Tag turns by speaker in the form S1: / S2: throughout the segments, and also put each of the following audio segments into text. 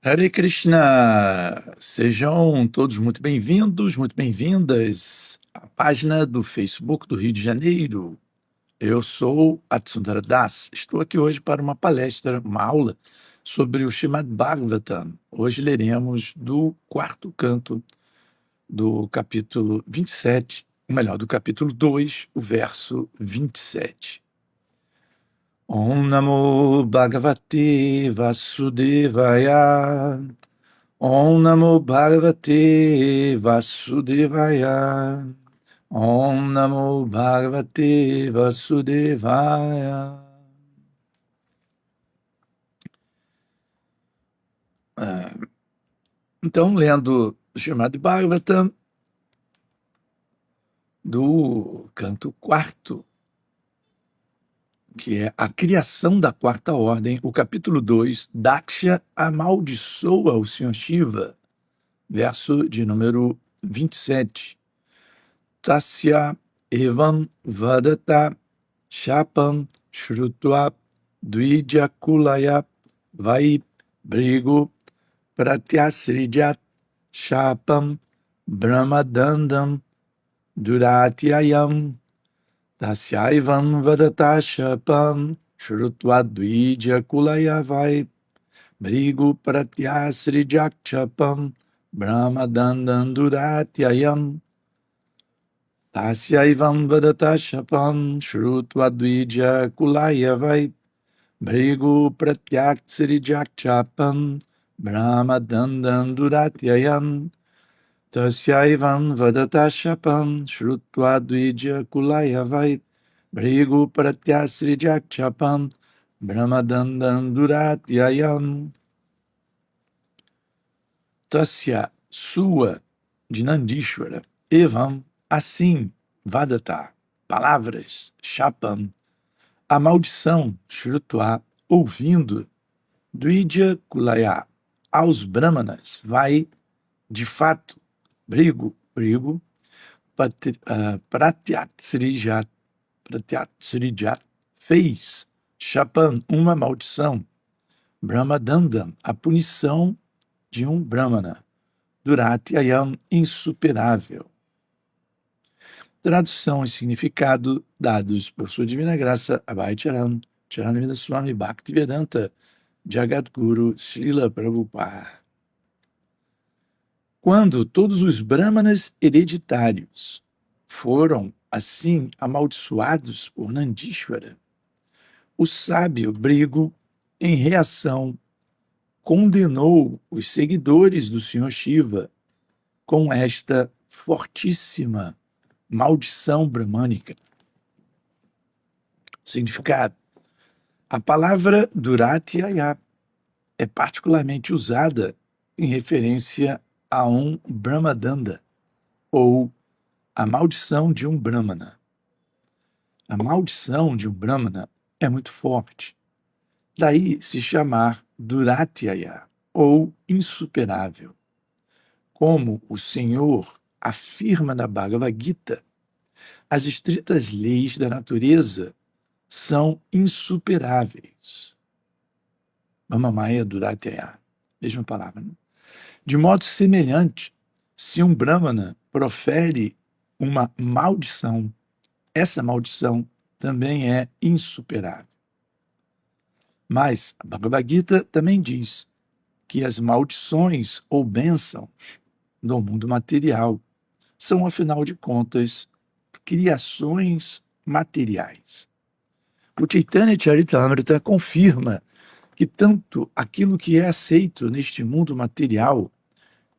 S1: Hare Krishna! Sejam todos muito bem-vindos, muito bem-vindas à página do Facebook do Rio de Janeiro. Eu sou Atsundara Das. Estou aqui hoje para uma palestra, uma aula sobre o Srimad Bhagavatam. Hoje leremos do quarto canto do capítulo 27, ou melhor, do capítulo 2, o verso 27. Om Namo Bhagavate Vasudevaya. Om Namo Bhagavate Vasudevaya. Om Namo Bhagavate Vasudevaya. Então, lendo o Srimad Bhagavatam, do canto quarto, que é a criação da quarta ordem, o capítulo 2, Daksha amaldiçoa o Senhor Shiva, verso de número 27. Tasya evam vadata shapam shrutva dvijakulaya vai brigo pratyasrijat shapam brahmadandam duratyayam. Tasya evam vadata shapam shrutva dvijakulaya vai brigo pratyasrijat shapam brahmadandam duratyayam. Tasyaivam vadata shapam shrutva dvija kulaya vai brigu pratyaktsirijak chapam brahma dandan duratyayam. Tasyaivam vadata shapam shrutva dvija kulaya vai brigu pratyasrijak chapam brahma dandan duratyayam. Tasya, sua, de Nandishvara, evam, assim, vadata, palavras, shapam, a maldição, shrutva, ouvindo, dvija kulaya, aos brahmanas, vai, de fato, brigo, pratyatsrijat, fez, shapam, uma maldição, brahmadandam, a punição de um brahmana, duratyayam, insuperável. Tradução e significado dados por sua divina graça, Abhay Charan, Charananda Swami Bhaktivedanta, Jagadguru Srila Prabhupada. Quando todos os brahmanas hereditários foram, assim, amaldiçoados por Nandishvara, o sábio Brigu, em reação, condenou os seguidores do Senhor Shiva com esta fortíssima maldição bramânica. Significado: a palavra Duratyaya é particularmente usada em referência a um Brahmadanda, ou a maldição de um Brahmana. A maldição de um Brahmana é muito forte. Daí se chamar Duratyaya, ou insuperável. Como o Senhor afirma na Bhagavad Gita, as estritas leis da natureza são insuperáveis. Mamamaya Duratyaya, mesma palavra, né? De modo semelhante, se um Brahmana profere uma maldição, essa maldição também é insuperável. Mas a Bhagavad Gita também diz que as maldições ou bênçãos do mundo material são, afinal de contas, criações materiais. O Chaitanya Charitamrita confirma que tanto aquilo que é aceito neste mundo material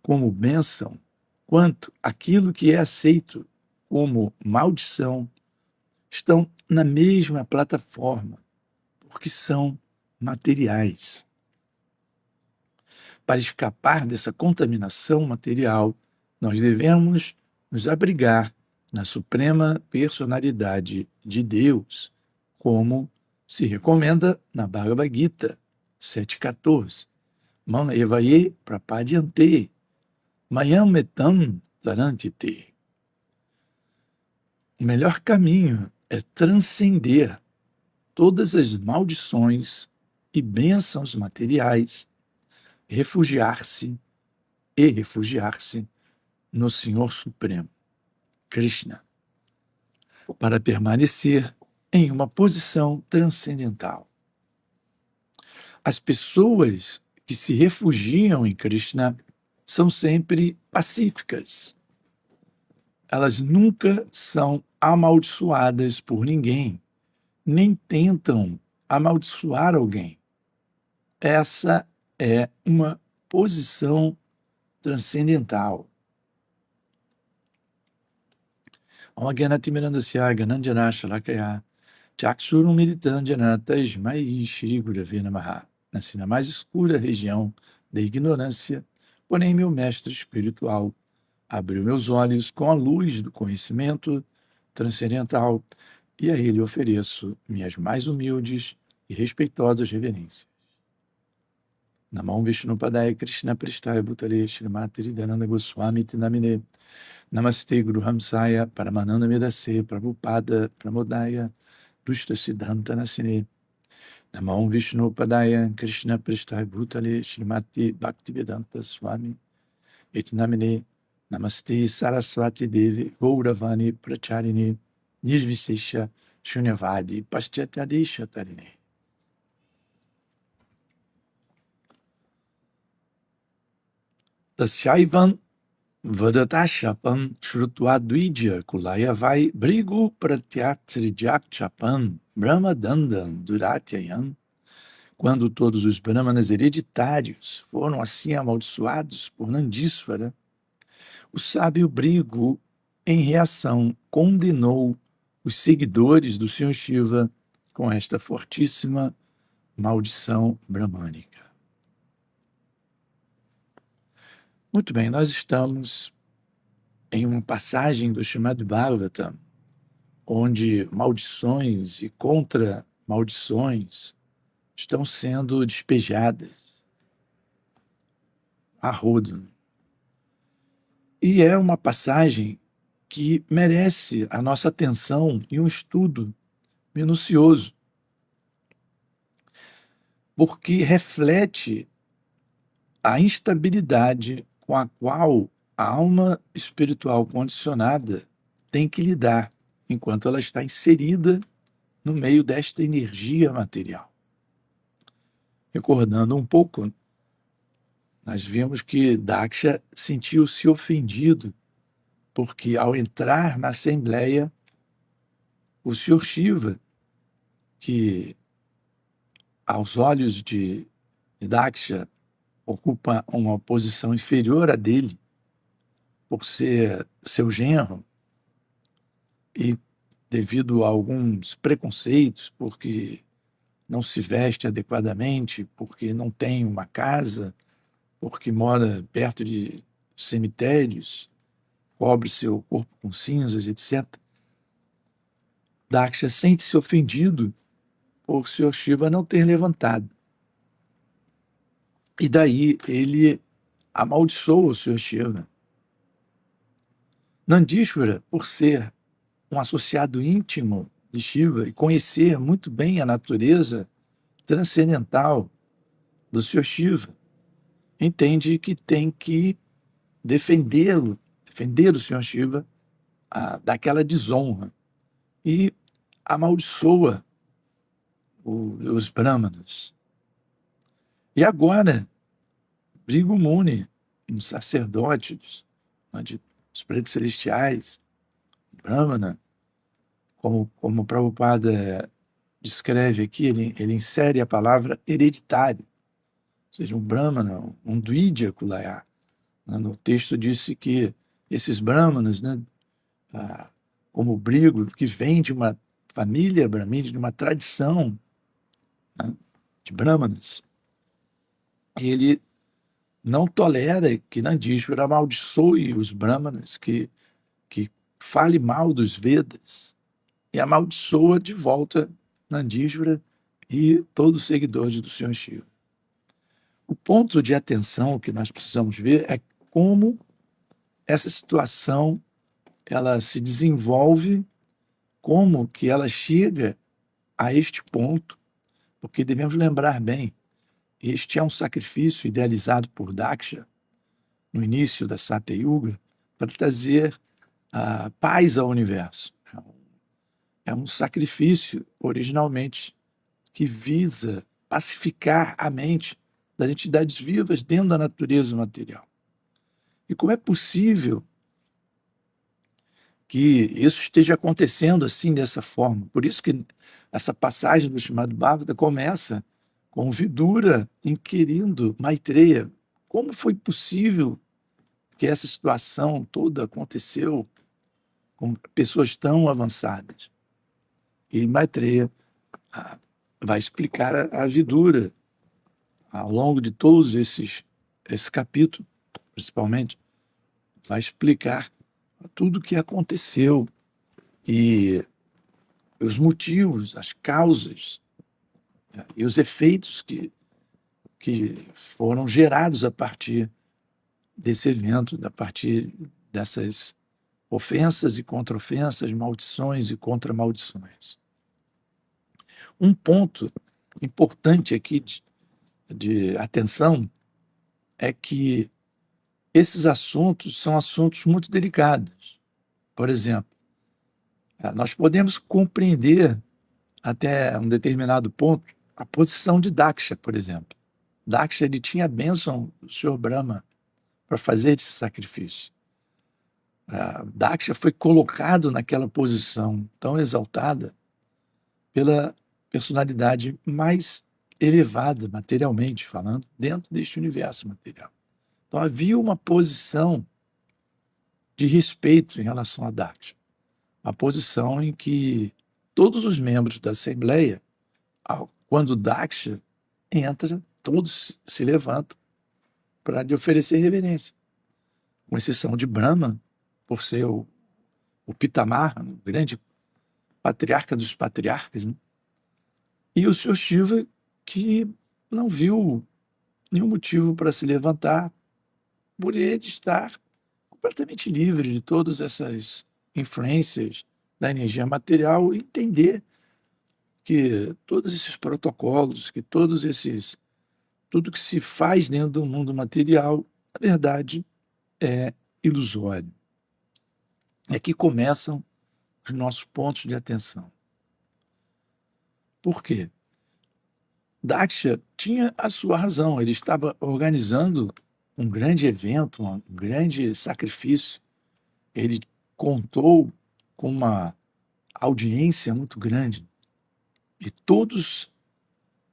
S1: como bênção, quanto aquilo que é aceito como maldição, estão na mesma plataforma, porque são materiais. Para escapar dessa contaminação material, nós devemos nos abrigar na suprema personalidade de Deus, como se recomenda na Bhagavad Gita 7.14. Mam evaye prapadyante, mayam metam tarantite. O melhor caminho é transcender todas as maldições e bênçãos materiais refugiar-se no Senhor Supremo, Krishna, para permanecer em uma posição transcendental. As pessoas que se refugiam em Krishna são sempre pacíficas. Elas nunca são amaldiçoadas por ninguém, nem tentam amaldiçoar alguém. Essa é uma posição transcendental. Om Agyanatimirandasya Gananjana Shalakaya Chakshurum Militanjana Tasmai Shri Gurave Namaha. Nasci na mais escura região da ignorância, porém meu mestre espiritual abriu meus olhos com a luz do conhecimento transcendental e a ele ofereço minhas mais humildes e respeitosas reverências. Namam Vishnupadaya Krishna Prestaya Bhutale Srimati Hridayananda Goswami Tinamine Namaste Guru Hamsaya Paramananda Medase Prabhupada Pramodaya Dushta Siddhanta Nasine Namam Vishnupadaya Krishna Prestaya Bhutale Srimati Bhaktivedanta Swami Etnamine Namaste Saraswati Devi Gauravani Pracharini Nirvisesha Shunyavadi Paschatadesha Tarine. Tasyaivam Vadatashapam Shrutwadvidya Kulayavai Brigu Pratyatrijachapam Brahmadandan Duratyayam. Quando todos os brahmanas hereditários foram assim amaldiçoados por Nandísvara, o sábio Brigu, em reação, condenou os seguidores do Senhor Shiva com esta fortíssima maldição brahmânica. Muito bem, nós estamos em uma passagem do Srimad Bhagavatam, onde maldições e contra-maldições estão sendo despejadas a rodo. E é uma passagem que merece a nossa atenção e um estudo minucioso, porque reflete a instabilidade com a qual a alma espiritual condicionada tem que lidar enquanto ela está inserida no meio desta energia material. Recordando um pouco, nós vimos que Daksha sentiu-se ofendido porque, ao entrar na Assembleia, o Senhor Shiva, que aos olhos de Daksha ocupa uma posição inferior à dele, por ser seu genro, e devido a alguns preconceitos, porque não se veste adequadamente, porque não tem uma casa, porque mora perto de cemitérios, cobre seu corpo com cinzas, etc. Daksha sente-se ofendido por Sr. Shiva não ter levantado. E daí ele amaldiçoa o Sr. Shiva. Nandíshvara, por ser um associado íntimo de Shiva e conhecer muito bem a natureza transcendental do Sr. Shiva, entende que tem que defendê-lo, defender o Sr. Shiva daquela desonra, e amaldiçoa os brahmanas. E agora, Brigu Muni, um sacerdote dos pretos celestiais, brahmana, como Prabhupada descreve aqui, ele insere a palavra hereditário, ou seja, um brahmana, um dvidya kulaya. No texto disse que esses brahmanas, né, como o Brigu, que vem de uma família brahmina, de uma tradição, né, de brahmanas, ele não tolera que Nandíshvara amaldiçoe os brahmanas, que fale mal dos Vedas, e amaldiçoa de volta Nandíshvara e todos os seguidores do Senhor Shiva. O ponto de atenção que nós precisamos ver é como essa situação ela se desenvolve, como que ela chega a este ponto, porque devemos lembrar bem, Este é um sacrifício idealizado por Daksha no início da Satya Yuga para trazer a paz ao universo. É um sacrifício, originalmente, que visa pacificar a mente das entidades vivas dentro da natureza material. E como é possível que isso esteja acontecendo assim, dessa forma? Por isso que essa passagem do Srimad Bhagavatam começa com Vidura inquirindo Maitreya como foi possível que essa situação toda aconteceu com pessoas tão avançadas. E Maitreya vai explicar a Vidura ao longo de todos esse capítulo, principalmente, vai explicar tudo o que aconteceu e os motivos, as causas, né, e os efeitos que foram gerados a partir desse evento, a partir dessas ofensas e contraofensas, maldições e contramaldições. Um ponto importante aqui de atenção é que esses assuntos são assuntos muito delicados. Por exemplo, nós podemos compreender até um determinado ponto a posição de Daksha, por exemplo. Daksha ele tinha a bênção do Senhor Brahma para fazer esse sacrifício. Daksha foi colocado naquela posição tão exaltada pela personalidade mais elevada, materialmente falando, dentro deste universo material. Então havia uma posição de respeito em relação a Daksha, uma posição em que todos os membros da Assembleia, quando Daksha entra, todos se levantam para lhe oferecer reverência, com exceção de Brahma, por ser o Pitamar, o grande patriarca dos patriarcas, né? E o Sr. Shiva, que não viu nenhum motivo para se levantar, por ele estar completamente livre de todas essas influências da energia material e entender que todos esses protocolos, que tudo que se faz dentro do mundo material, na verdade, é ilusório. É que começam os nossos pontos de atenção. Por quê? Daksha tinha a sua razão, ele estava organizando um grande evento, um grande sacrifício. Ele contou com uma audiência muito grande e todos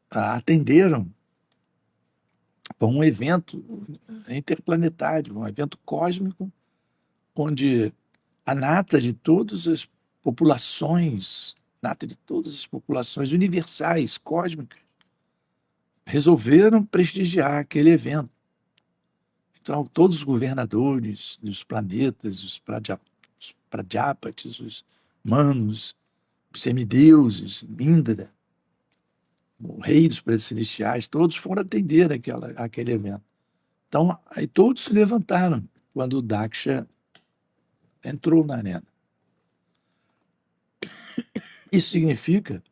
S1: atenderam para um evento interplanetário, um evento cósmico, onde a nata de todas as populações, universais, cósmicas, resolveram prestigiar aquele evento. Então, todos os governadores dos planetas, os Prajapatis, os Manos, os semideuses, Indra, o rei dos planetas celestiais, todos foram atender aquele evento. Então, aí todos se levantaram quando o Daksha entrou na arena. Isso significa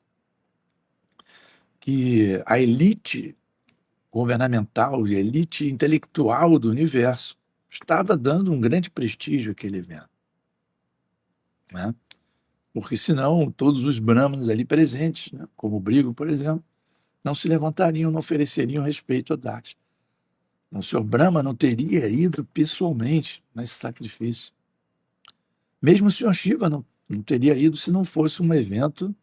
S1: que a elite governamental e a elite intelectual do universo estava dando um grande prestígio àquele evento, né? Porque senão todos os brahmanos ali presentes, né, como o Brigo, por exemplo, não se levantariam, não ofereceriam respeito a Daksha. O senhor Brahma não teria ido pessoalmente nesse sacrifício. Mesmo o senhor Shiva não teria ido se não fosse um evento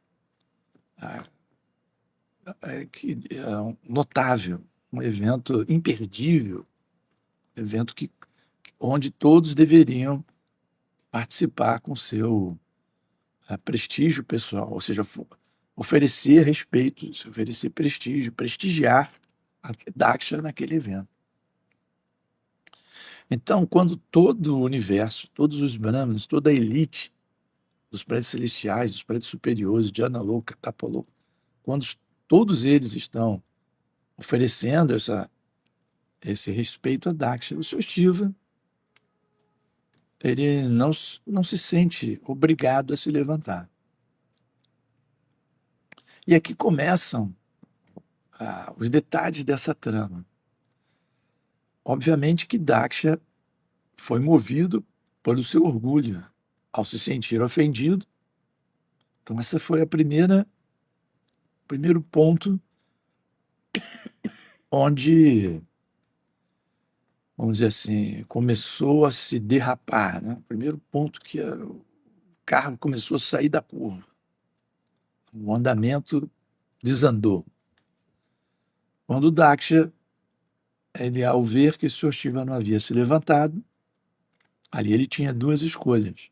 S1: notável, um evento imperdível, evento onde todos deveriam participar com seu prestígio pessoal, ou seja, oferecer respeito, oferecer prestígio, prestigiar a Daksha naquele evento. Então, quando todo o universo, todos os brahmanes, toda a elite dos prédios celestiais, dos prédios superiores, de Analoka, Tapaloka, quando todos eles estão oferecendo esse respeito a Daksha, o Sr. Shiva, ele não se sente obrigado a se levantar. E aqui começam os detalhes dessa trama. Obviamente que Daksha foi movido pelo seu orgulho ao se sentir ofendido. Então, essa foi o primeiro ponto onde, vamos dizer assim, começou a se derrapar, né? O primeiro ponto que o carro começou a sair da curva. O andamento desandou. Quando Daksha, ele, ao ver que Sr. Shiva não havia se levantado, ali ele tinha duas escolhas.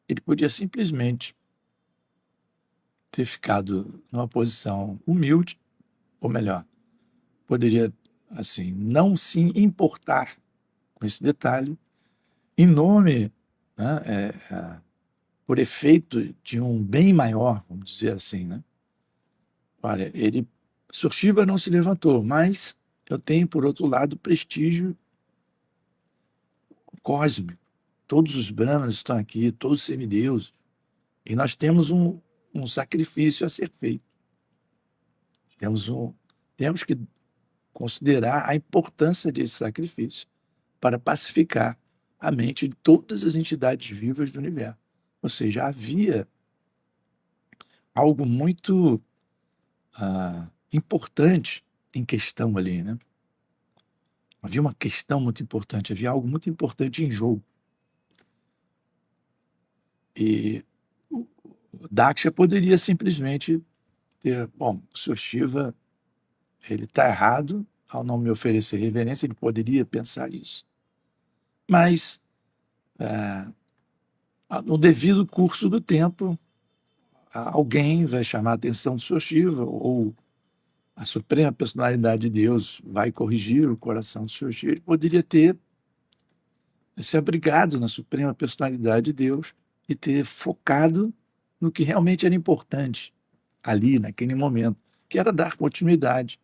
S1: Ele podia simplesmente ter ficado numa posição humilde, ou melhor, poderia assim não se importar com esse detalhe, em nome, né, por efeito de um bem maior, vamos dizer assim, né? Olha, Sr. Shiva não se levantou, mas eu tenho, por outro lado, prestígio cósmico. Todos os Brahmanas estão aqui, todos os semideuses, e nós temos um sacrifício a ser feito. Temos que considerar a importância desse sacrifício para pacificar a mente de todas as entidades vivas do universo. Ou seja, havia algo muito importante em questão ali, né? Havia uma questão muito importante, havia algo muito importante em jogo. E o Daksha poderia simplesmente ter, bom, o Sr. Shiva, ele está errado ao não me oferecer reverência, ele poderia pensar isso. Mas, no devido curso do tempo, alguém vai chamar a atenção do Sr. Shiva, ou a Suprema Personalidade de Deus vai corrigir o coração do Sr. Shiva. Ele poderia ter se abrigado na Suprema Personalidade de Deus e ter focado no que realmente era importante ali, naquele momento, que era dar continuidade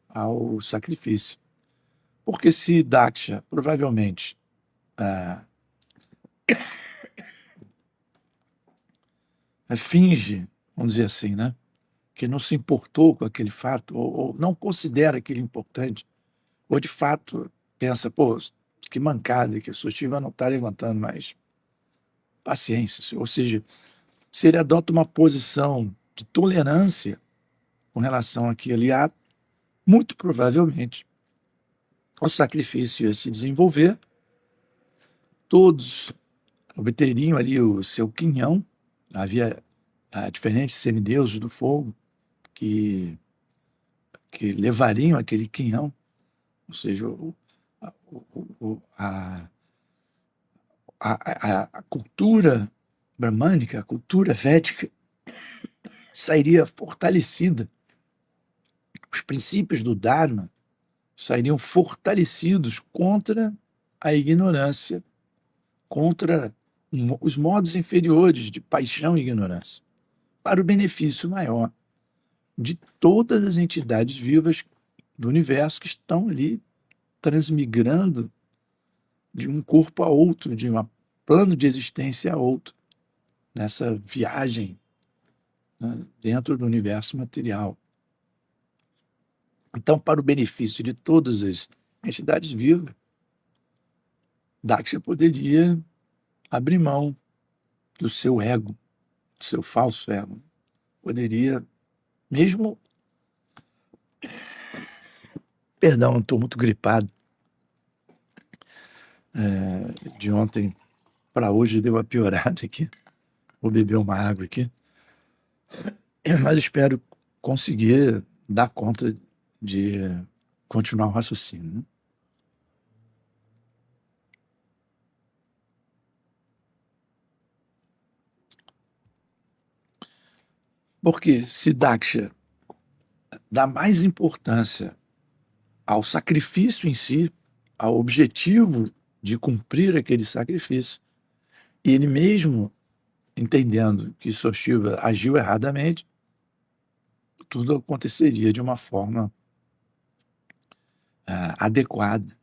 S1: ao sacrifício. Porque se Daksha provavelmente finge, vamos dizer assim, né, que não se importou com aquele fato, ou não considera aquele importante, ou de fato pensa, pô, que mancada, que a Sr. Shiva não está levantando, mas paciência. Ou seja, se ele adota uma posição de tolerância com relação àquele ato, muito provavelmente o sacrifício ia se desenvolver, todos obteriam ali o seu quinhão, havia diferentes semideuses do fogo que levariam aquele quinhão, ou seja, a cultura bramânica, a cultura védica, sairia fortalecida. Os princípios do Dharma sairiam fortalecidos contra a ignorância, contra os modos inferiores de paixão e ignorância, para o benefício maior de todas as entidades vivas do universo que estão ali transmigrando de um corpo a outro, de um plano de existência a outro, nessa viagem, né, dentro do universo material. Então, para o benefício de todas as entidades vivas, Daksha poderia abrir mão do seu ego, do seu falso ego. Poderia, mesmo... Perdão, estou muito gripado. De ontem para hoje deu uma piorada aqui. Vou beber uma água aqui. Mas espero conseguir dar conta de continuar o raciocínio, né? Porque se Daksha dá mais importância ao sacrifício em si, ao objetivo de cumprir aquele sacrifício, e ele mesmo entendendo que Sr. Shiva agiu erradamente, tudo aconteceria de uma forma adequada.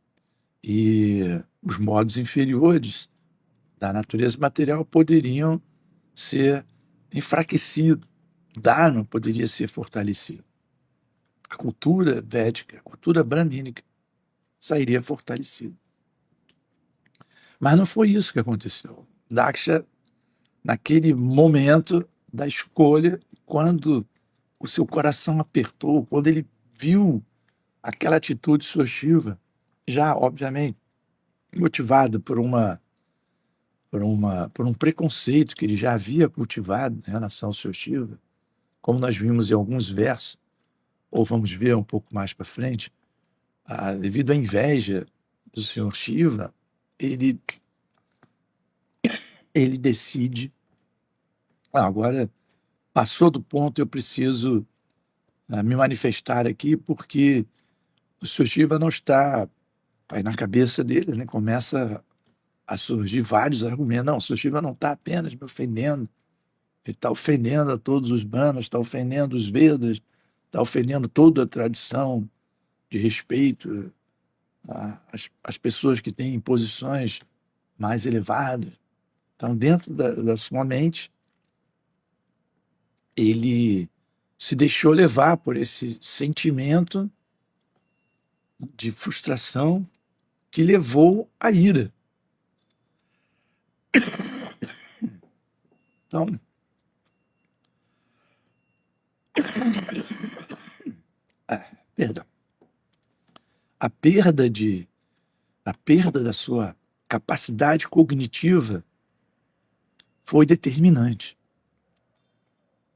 S1: E os modos inferiores da natureza material poderiam ser enfraquecidos, o Dharma poderia ser fortalecido. a cultura védica, a cultura brahmínica, sairia fortalecida. Mas não foi isso que aconteceu. Daksha, naquele momento da escolha, quando o seu coração apertou, quando ele viu aquela atitude Sochiva, já, obviamente, motivado por um preconceito que ele já havia cultivado em relação ao Sochiva, como nós vimos em alguns versos, ou vamos ver um pouco mais para frente, devido à inveja do senhor Shiva, ele decide, agora passou do ponto, eu preciso me manifestar aqui, porque o senhor Shiva não está aí na cabeça dele, né? Começa a surgir vários argumentos. Não, o senhor Shiva não está apenas me ofendendo, ele está ofendendo a todos os Brahmas, está ofendendo os Vedas, está ofendendo toda a tradição de respeito às pessoas que têm posições mais elevadas. Então, dentro da sua mente, ele se deixou levar por esse sentimento de frustração que levou à ira. Então, perdão, a perda da sua capacidade cognitiva foi determinante.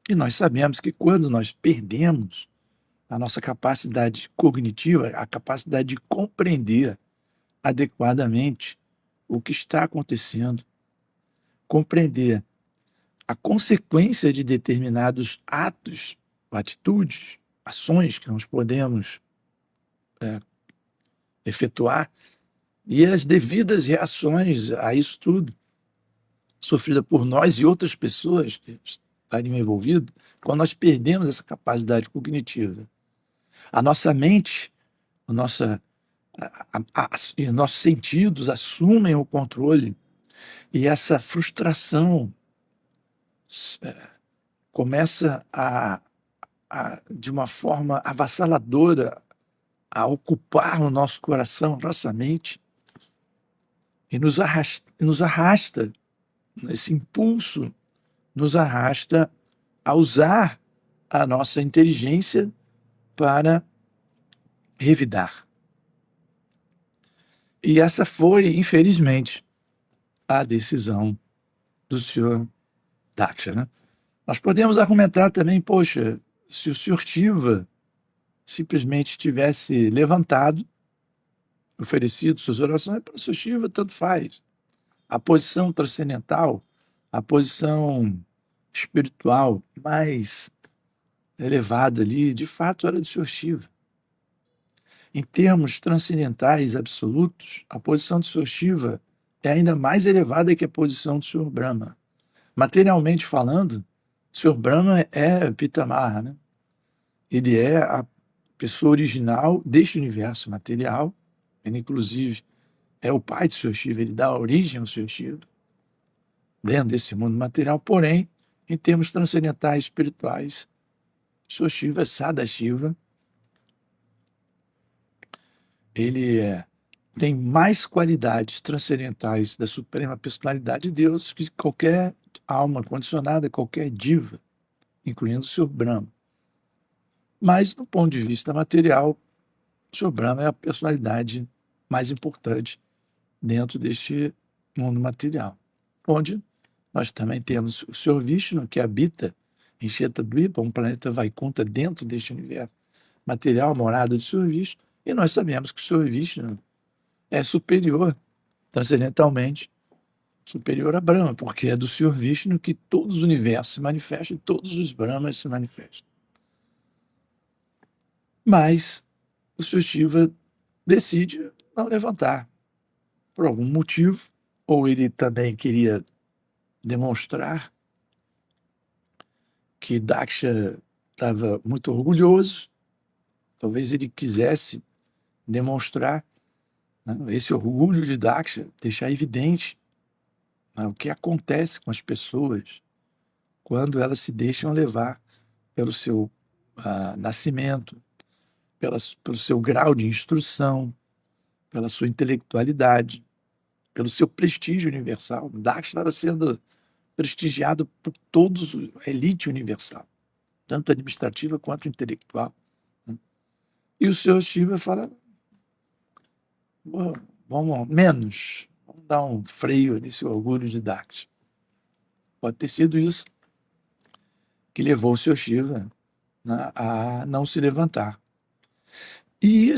S1: E nós sabemos que quando nós perdemos a nossa capacidade cognitiva, a capacidade de compreender adequadamente o que está acontecendo, compreender a consequência de determinados atos, atitudes, ações que nós podemos efetuar e as devidas reações a isso tudo, sofrida por nós e outras pessoas que estariam envolvidas, quando nós perdemos essa capacidade cognitiva. A nossa mente, e nossos sentidos assumem o controle e essa frustração começa de uma forma avassaladora a ocupar o nosso coração, nossa mente, e nos arrasta, esse impulso nos arrasta a usar a nossa inteligência para revidar. E essa foi, infelizmente, a decisão do senhor Daksha, né? Nós podemos argumentar também, poxa, se o senhor Shiva simplesmente tivesse levantado, oferecido suas orações para o senhor Shiva, tanto faz. A posição transcendental, a posição espiritual mais elevada ali, de fato, era do senhor Shiva. Em termos transcendentais absolutos, a posição do senhor Shiva é ainda mais elevada que a posição do senhor Brahma. Materialmente falando, o senhor Brahma é Pitamaha, né? Ele é a pessoa original deste universo material, ele inclusive é o pai do senhor Shiva, ele dá origem ao senhor Shiva, dentro desse mundo material, porém, em termos transcendentais espirituais, o senhor Shiva é Sadashiva, ele tem mais qualidades transcendentais da suprema personalidade de Deus que qualquer alma condicionada, qualquer diva, incluindo o senhor Brahma. Mas, do ponto de vista material, o senhor Brahma é a personalidade mais importante dentro deste mundo material, onde nós também temos o senhor Vishnu, que habita em Shetadvipa, um planeta Vaikunta dentro deste universo material, morada do senhor Vishnu, e nós sabemos que o senhor Vishnu é superior, transcendentalmente, superior a Brahma, porque é do senhor Vishnu que todos os universos se manifestam e todos os Brahmas se manifestam. Mas o senhor Shiva decide não levantar, por algum motivo, ou ele também queria demonstrar que Daksha estava muito orgulhoso, talvez ele quisesse demonstrar, né, esse orgulho de Daksha, deixar evidente, né, o que acontece com as pessoas quando elas se deixam levar pelo seu nascimento, pelo seu grau de instrução, pela sua intelectualidade, pelo seu prestígio universal. Dax estava sendo prestigiado por todos, a elite universal, tanto administrativa quanto intelectual, né? E o senhor Shiva fala, vamos dar um freio nesse orgulho de Dax. Pode ter sido isso que levou o senhor Shiva, né, a não se levantar. E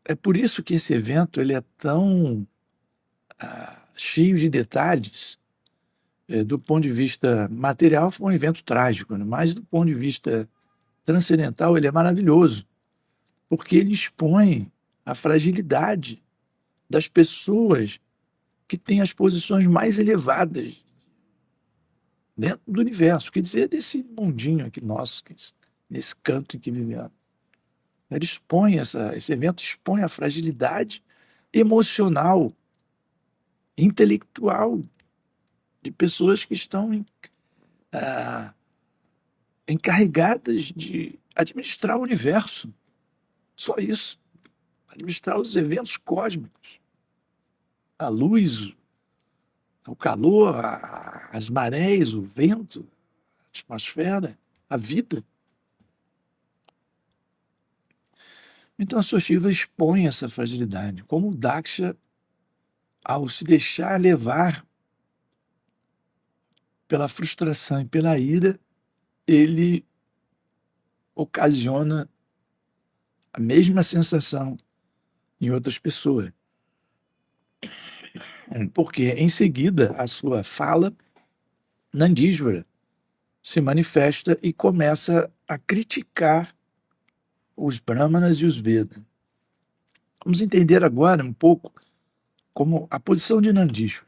S1: é por isso que esse evento ele é tão cheio de detalhes. Do ponto de vista material, foi um evento trágico, né? Mas do ponto de vista transcendental, ele é maravilhoso, porque ele expõe a fragilidade das pessoas que têm as posições mais elevadas dentro do universo, quer dizer, desse mundinho aqui nosso, nesse canto em que vivemos. Ele expõe, esse evento expõe a fragilidade emocional, intelectual de pessoas que estão encarregadas de administrar o universo. Só isso. Administrar os eventos cósmicos. A luz, o calor, as marés, o vento, a atmosfera, a vida. Então a Sua Shiva expõe essa fragilidade. Como o Daksha, ao se deixar levar pela frustração e pela ira, ele ocasiona a mesma sensação em outras pessoas. Porque, em seguida, a sua fala, Nandísvara, se manifesta e começa a criticar os Brahmanas e os Vedas. Vamos entender agora um pouco como a posição de Nandísvara.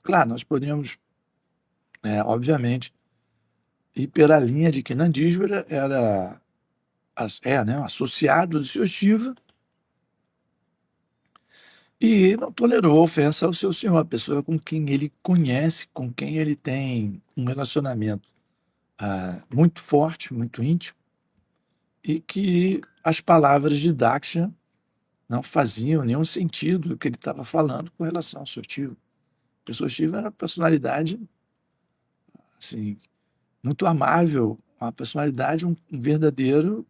S1: Claro, nós podemos, obviamente, ir pela linha de que Nandísvara né, um associado do Sr. Shiva e não tolerou ofensa ao seu senhor, a pessoa com quem ele conhece, com quem ele tem um relacionamento muito forte, muito íntimo, e que as palavras de Daksha não faziam nenhum sentido do que ele estava falando com relação ao Sr. Shiva. O Sr. Shiva era uma personalidade assim, muito amável, uma personalidade, um verdadeiro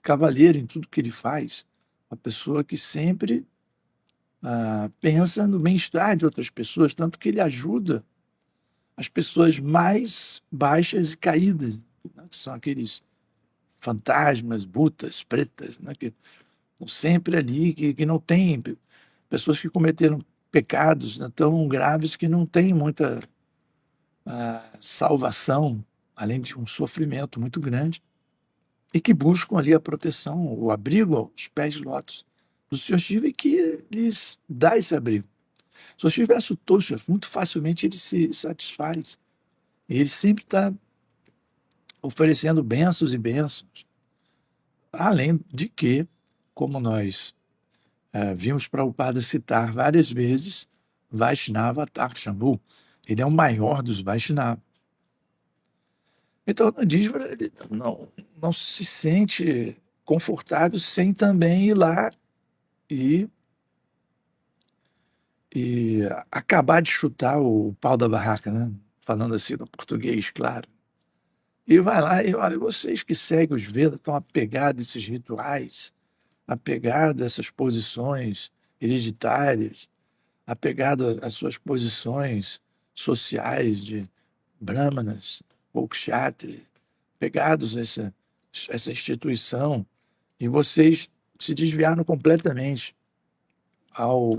S1: cavalheiro em tudo que ele faz, uma pessoa que sempre pensa no bem-estar de outras pessoas, tanto que ele ajuda as pessoas mais baixas e caídas, né, que são aqueles fantasmas, butas, pretas, né, que estão sempre ali, que não têm, pessoas que cometeram pecados, né, tão graves que não têm muita salvação, além de um sofrimento muito grande, e que buscam ali a proteção, o abrigo aos pés de lótus do Sr. Shiva e que lhes dá esse abrigo. O Sr. Shiva é Sutosha, muito facilmente ele se satisfaz. E ele sempre está oferecendo bênçãos e bênçãos. Além de que, como nós vimos Prabhupada citar várias vezes, Vaishnava Takshambhu, ele é o maior dos Vaishnavas. Então, o Nandísvara ele não se sente confortável sem também ir lá e acabar de chutar o pau da barraca, né? Falando assim no português, claro. E vai lá e olha, vocês que seguem os Vedas estão apegados a esses rituais, apegados a essas posições hereditárias, apegados às suas posições sociais de brahmanas ou kshatri, apegados a essa instituição, e vocês se desviaram completamente ao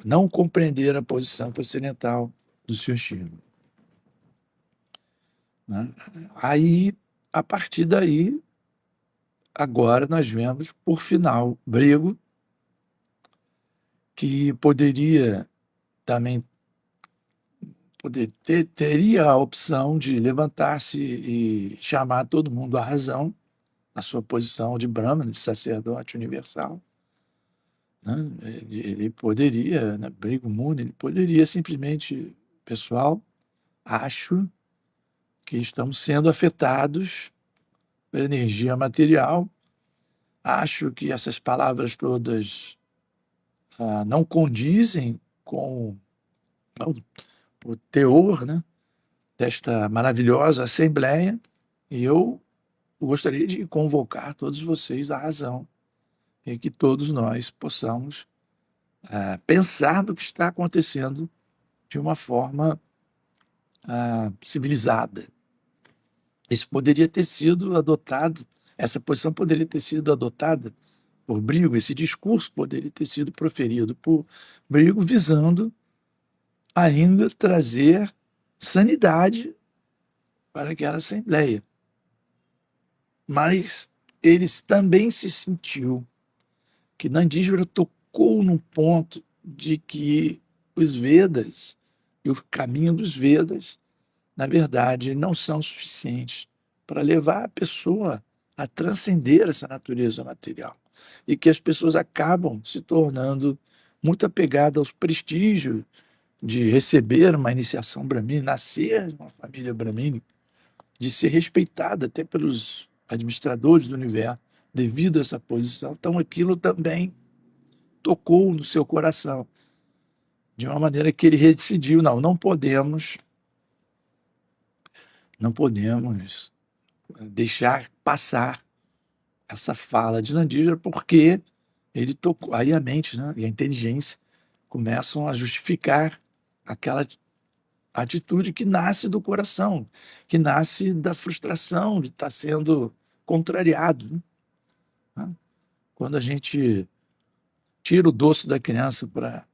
S1: não compreender a posição transcendental do Sr. Shiva. Né? Aí, a partir daí, agora nós vemos, por final, Brigo, que poderia também teria a opção de levantar-se e chamar todo mundo à razão, na sua posição de Brahmana, de sacerdote universal. Né? Ele poderia, né, Brigo Muni, ele poderia simplesmente, pessoal, acho que estamos sendo afetados pela energia material Acho que essas palavras todas não condizem com o teor, né, desta maravilhosa assembleia, e eu gostaria de convocar todos vocês à razão e que todos nós possamos pensar no que está acontecendo de uma forma civilizada. Isso poderia ter sido adotado, essa posição poderia ter sido adotada por Brigo, esse discurso poderia ter sido proferido por Brigo, visando ainda trazer sanidade para aquela assembleia. Mas ele também se sentiu que Nandísvara tocou no ponto de que os Vedas e o caminho dos Vedas, na verdade, não são suficientes para levar a pessoa a transcender essa natureza material. E que as pessoas acabam se tornando muito apegadas aos prestígios de receber uma iniciação brahmina, nascer em uma família brahmínica, de ser respeitada até pelos administradores do universo devido a essa posição. Então aquilo também tocou no seu coração, de uma maneira que ele decidiu, não podemos deixar passar essa fala de Nandísvara, porque ele tocou, aí a mente, né, e a inteligência começam a justificar aquela atitude que nasce do coração, que nasce da frustração de estar sendo contrariado, né? Quando a gente tira o doce da criança para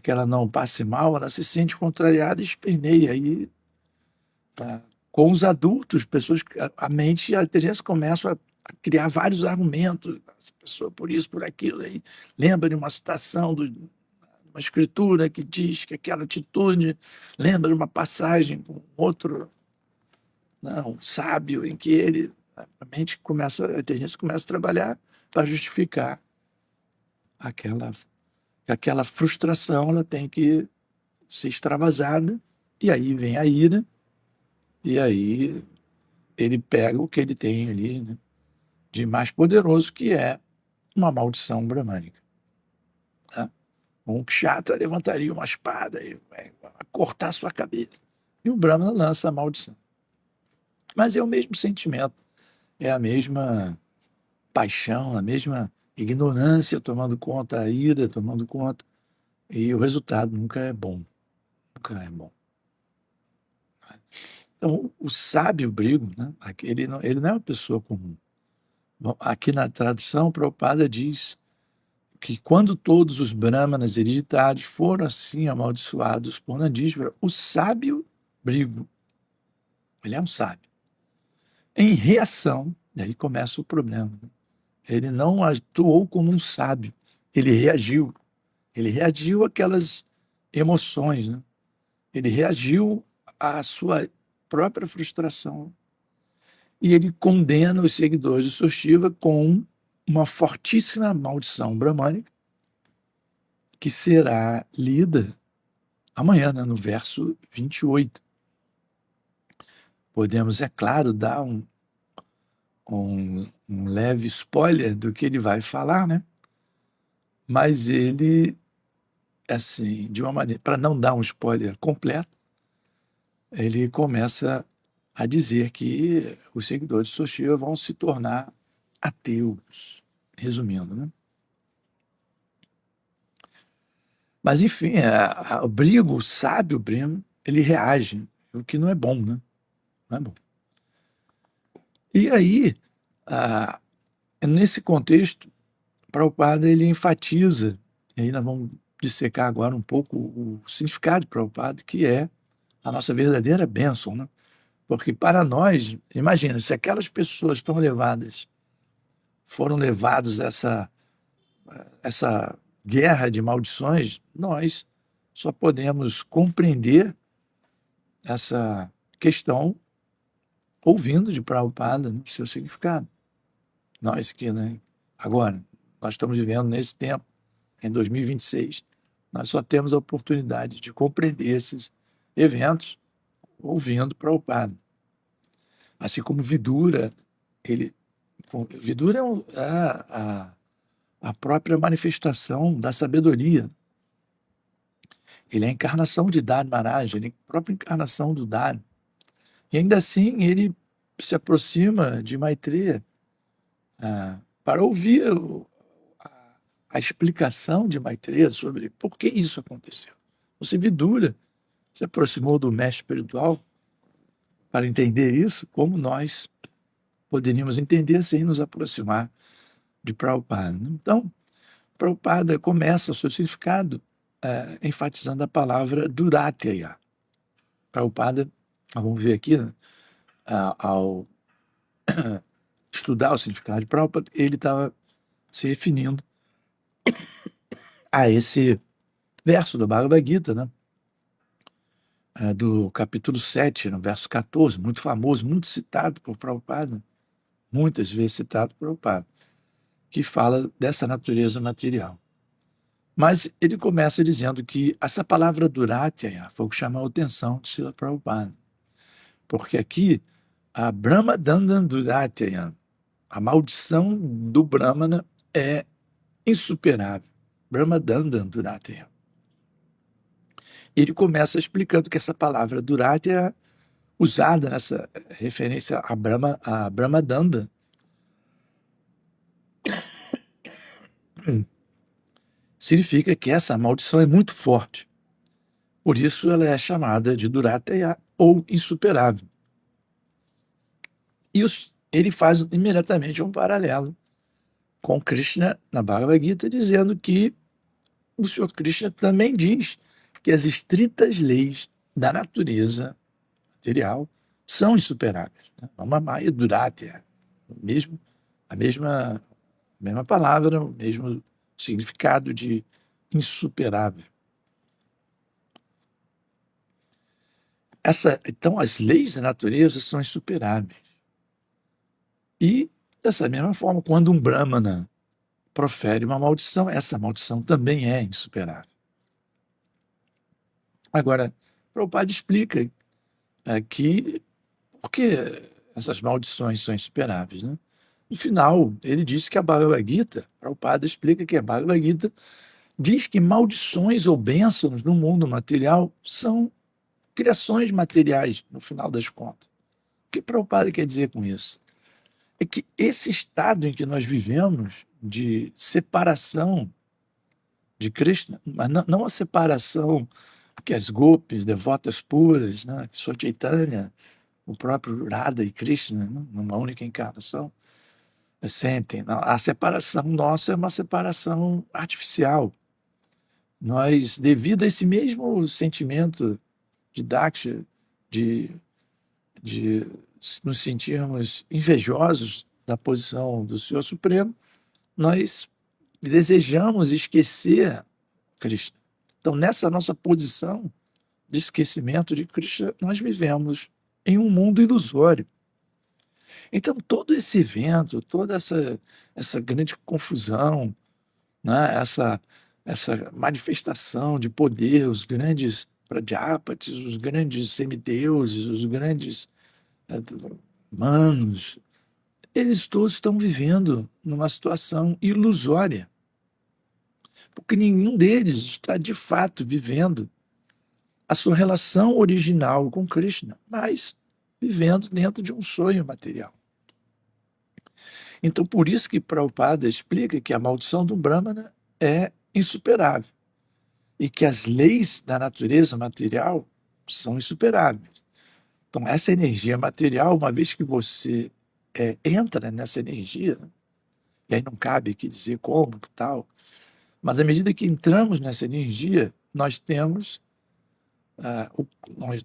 S1: que ela não passe mal, ela se sente contrariada e esperneia. Aí, com os adultos, pessoas, a mente e a inteligência começam a criar vários argumentos. Essa pessoa por isso, por aquilo. Aí lembra de uma citação uma escritura que diz que aquela atitude lembra de uma passagem com outro, um sábio, em que a inteligência começa a trabalhar para justificar aquela frustração, ela tem que ser extravasada, e aí vem a ira, e aí ele pega o que ele tem ali, né, de mais poderoso, que é uma maldição bramânica. Tá? Um kshatra levantaria uma espada e vai cortar sua cabeça. E o Brahmana lança a maldição. Mas é o mesmo sentimento, é a mesma paixão, a mesma ignorância tomando conta, a ira tomando conta, e o resultado nunca é bom. Nunca é bom. Então, o sábio Brigo, né, ele não é uma pessoa comum. Aqui na tradução, Prabhupada diz que quando todos os brahmanas hereditários foram assim amaldiçoados por Nandísvara, o sábio Brigo, ele é um sábio, em reação, e aí começa o problema, né? Ele não atuou como um sábio, ele reagiu àquelas emoções, né? Ele reagiu à sua própria frustração, e ele condena os seguidores de Soshiva com uma fortíssima maldição bramânica, que será lida amanhã, né, no verso 28. Podemos, é claro, dar um leve spoiler do que ele vai falar, né? Mas ele, assim, de uma maneira, para não dar um spoiler completo, ele começa a dizer que os seguidores de Soshiva vão se tornar ateus, resumindo, né? Mas, enfim, o Brigo, o sábio Brigo, ele reage, o que não é bom, né? Não é bom. E aí, nesse contexto, Prabhupada ele enfatiza, e aí nós vamos dissecar agora um pouco o significado de Prabhupada, que é a nossa verdadeira bênção, né? Porque para nós, imagina, se aquelas pessoas foram levadas a essa guerra de maldições, nós só podemos compreender essa questão ouvindo de Prabhupada, né, seu significado. Nós que, né, agora, nós estamos vivendo nesse tempo, em 2026, nós só temos a oportunidade de compreender esses eventos ouvindo Prabhupada. Assim como Vidura, ele Vidura é a própria manifestação da sabedoria. Ele é a encarnação de Dhani Maharaj, ele é a própria encarnação do Dhani. E ainda assim ele se aproxima de Maitreya para ouvir a explicação de Maitreya sobre por que isso aconteceu. Você Vidura se aproximou do mestre espiritual para entender isso, como nós poderíamos entender sem nos aproximar de Prabhupada. Então, Prabhupada começa o seu significado enfatizando a palavra Duratya. Prabhupada, vamos ver aqui, né, ao estudar o significado de Prabhupada, ele estava se referindo a esse verso do Bhagavad Gita, né? Do capítulo 7, no verso 14, muito famoso, muito citado por Prabhupada, muitas vezes citado por Prabhupada, que fala dessa natureza material. Mas ele começa dizendo que essa palavra Duratya foi o que chamou a atenção de Srila Prabhupada, porque aqui a Brahma Dandan Duratya, a maldição do Brahmana é insuperável. Brahma Dandan Duratya. Ele começa explicando que essa palavra Duratya, usada nessa referência a Brahma Danda, significa que essa maldição é muito forte. Por isso ela é chamada de Duratya ou insuperável. E ele faz imediatamente um paralelo com Krishna na Bhagavad Gita, dizendo que o Senhor Krishna também diz que as estritas leis da natureza material são insuperáveis. Uma Maya Duratya, mesmo, a mesma palavra, o mesmo significado de insuperável. Então, as leis da natureza são insuperáveis. E, dessa mesma forma, quando um Brahmana profere uma maldição, essa maldição também é insuperável. Agora, Prabhupada explica que por que essas maldições são insuperáveis, né? No final, ele disse que a Bhagavad Gita, Prabhupada explica que a Bhagavad Gita diz que maldições ou bênçãos no mundo material são criações materiais, no final das contas. O que Prabhupada quer dizer com isso? É que esse estado em que nós vivemos de separação de Krishna, mas não a separação que as gopis, devotas puras, né, que são Chaitanya, o próprio Radha e Krishna, né, numa única encarnação, sentem. A separação nossa é uma separação artificial. Nós, devido a esse mesmo sentimento de Daksha, de nos sentirmos invejosos da posição do Senhor Supremo, nós desejamos esquecer Krishna. Então, nessa nossa posição de esquecimento de Krishna, nós vivemos em um mundo ilusório. Então, todo esse evento, toda essa grande confusão, né, essa manifestação de poder, os grandes Prajapatis, os grandes semideuses, os grandes manos, eles todos estão vivendo numa situação ilusória, porque nenhum deles está de fato vivendo a sua relação original com Krishna, mas vivendo dentro de um sonho material. Então, por isso que Prabhupada explica que a maldição do Brahmana é insuperável e que as leis da natureza material são insuperáveis. Então, essa energia material, uma vez que você entra nessa energia, e aí não cabe aqui dizer como, que tal, mas à medida que entramos nessa energia, nós temos,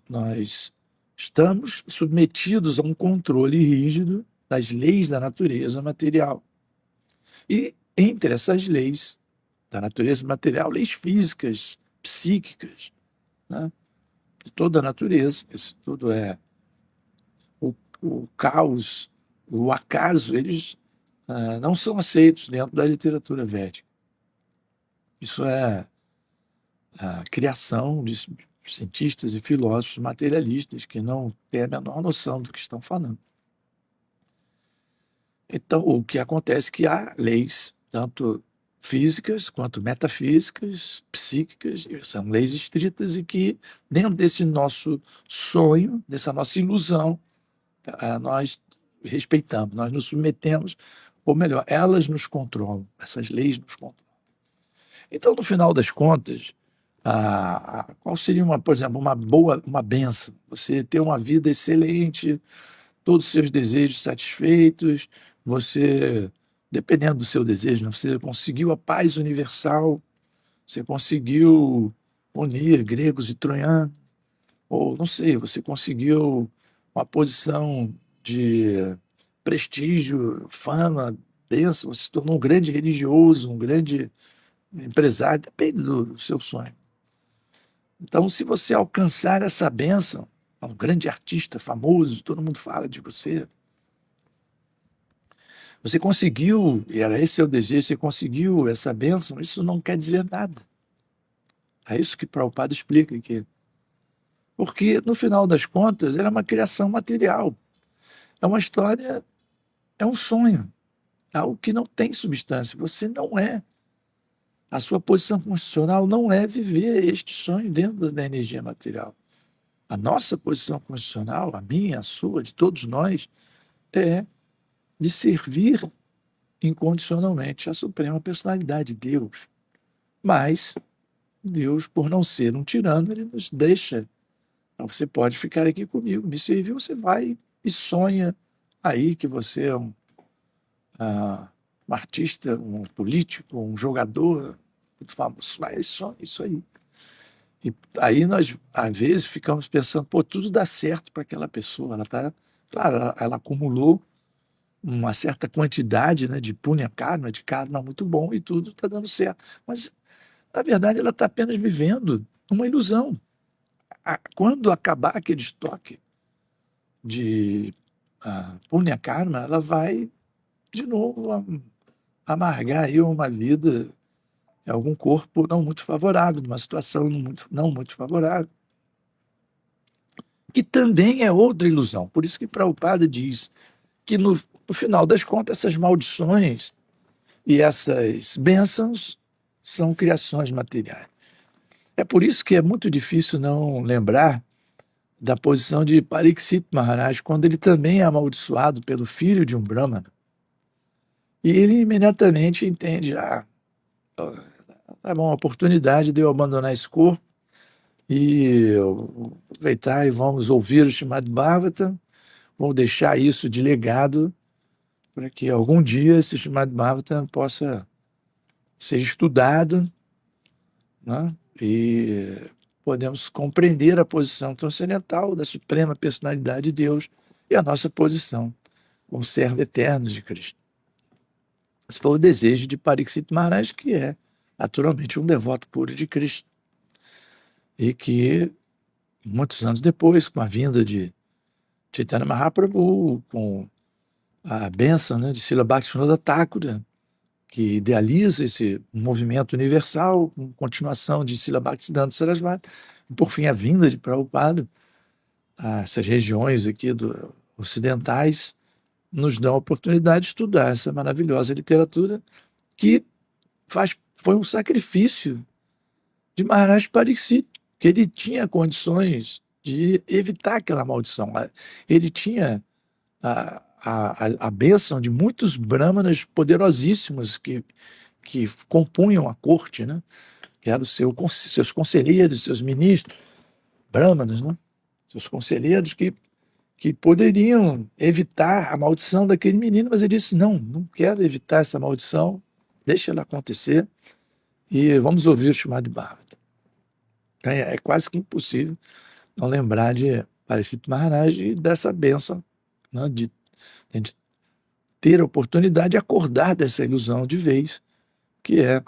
S1: nós estamos submetidos a um controle rígido das leis da natureza material. E entre essas leis da natureza material, leis físicas, psíquicas, né, de toda a natureza, isso tudo é o caos, o acaso, eles não são aceitos dentro da literatura védica. Isso é a criação de cientistas e filósofos materialistas que não têm a menor noção do que estão falando. Então, o que acontece é que há leis, tanto físicas quanto metafísicas, psíquicas, e são leis estritas e que, dentro desse nosso sonho, dessa nossa ilusão, nós respeitamos, nós nos submetemos, ou melhor, elas nos controlam, essas leis nos controlam. Então, no final das contas, qual seria, por exemplo, uma benção? Você ter uma vida excelente, todos os seus desejos satisfeitos, você, dependendo do seu desejo, né, você conseguiu a paz universal, você conseguiu unir gregos e troianos, ou não sei, você conseguiu uma posição de prestígio, fama, bênção, você se tornou um grande religioso, um grande empresário, depende do seu sonho. Então, se você alcançar essa bênção, um grande artista famoso, todo mundo fala de você, você conseguiu, e era esse seu desejo, você conseguiu essa bênção, isso não quer dizer nada. É isso que Prabhupada explica aqui. Porque, no final das contas, ela é uma criação material. É uma história, é um sonho, é algo que não tem substância. Você não é. A sua posição constitucional não é viver este sonho dentro da energia material. A nossa posição constitucional, a minha, a sua, de todos nós, é de servir incondicionalmente a suprema personalidade, Deus. Mas Deus, por não ser um tirano, ele nos deixa. Então, você pode ficar aqui comigo, me servir, você vai e sonha aí que você é um artista, um político, um jogador, muito famoso, mas só isso aí. E aí nós, às vezes, ficamos pensando, pô, tudo dá certo para aquela pessoa. Ela tá, claro, ela acumulou uma certa quantidade, né, de punya karma, de karma muito bom e tudo está dando certo. Mas, na verdade, ela está apenas vivendo uma ilusão. Quando acabar aquele estoque de punya karma, ela vai, de novo, amargar aí uma vida em algum corpo não muito favorável, numa situação não muito favorável, que também é outra ilusão. Por isso que Prabhupada diz que, no final das contas, essas maldições e essas bênçãos são criações materiais. É por isso que é muito difícil não lembrar da posição de Pariksit Maharaj, quando ele também é amaldiçoado pelo filho de um Brahmana. E ele imediatamente entende, tá bom, a oportunidade de eu abandonar esse corpo e eu aproveitar e vamos ouvir o Srimad Bhagavatam, vou deixar isso de legado para que algum dia esse Srimad Bhagavatam possa ser estudado, né? E podemos compreender a posição transcendental da suprema personalidade de Deus e a nossa posição como servo eterno de Cristo. Esse foi o desejo de Pariksit Maharaj, que é naturalmente um devoto puro de Cristo. E que, muitos anos depois, com a vinda de Chaitanya Mahaprabhu, com a bênção, né, de Srila Bhaktivinoda Thakura, que idealiza esse movimento universal, com continuação de Srila Bhaktisiddhanta Sarasvati, e por fim a vinda de Prabhupada, essas regiões aqui ocidentais nos dão a oportunidade de estudar essa maravilhosa literatura que foi um sacrifício de Maharaj Pariksit, que ele tinha condições de evitar aquela maldição. Ele tinha a bênção de muitos brahmanas poderosíssimos que compunham a corte, né? Que eram seus conselheiros, seus ministros, brahmanas, né? Seus conselheiros que poderiam evitar a maldição daquele menino, mas ele disse, não quero evitar essa maldição, deixa ela acontecer e vamos ouvir o Srimad Bhagavatam. É quase que impossível não lembrar de Pariksit Maharaj e dessa bênção, né, de ter a oportunidade de acordar dessa ilusão de vez, que é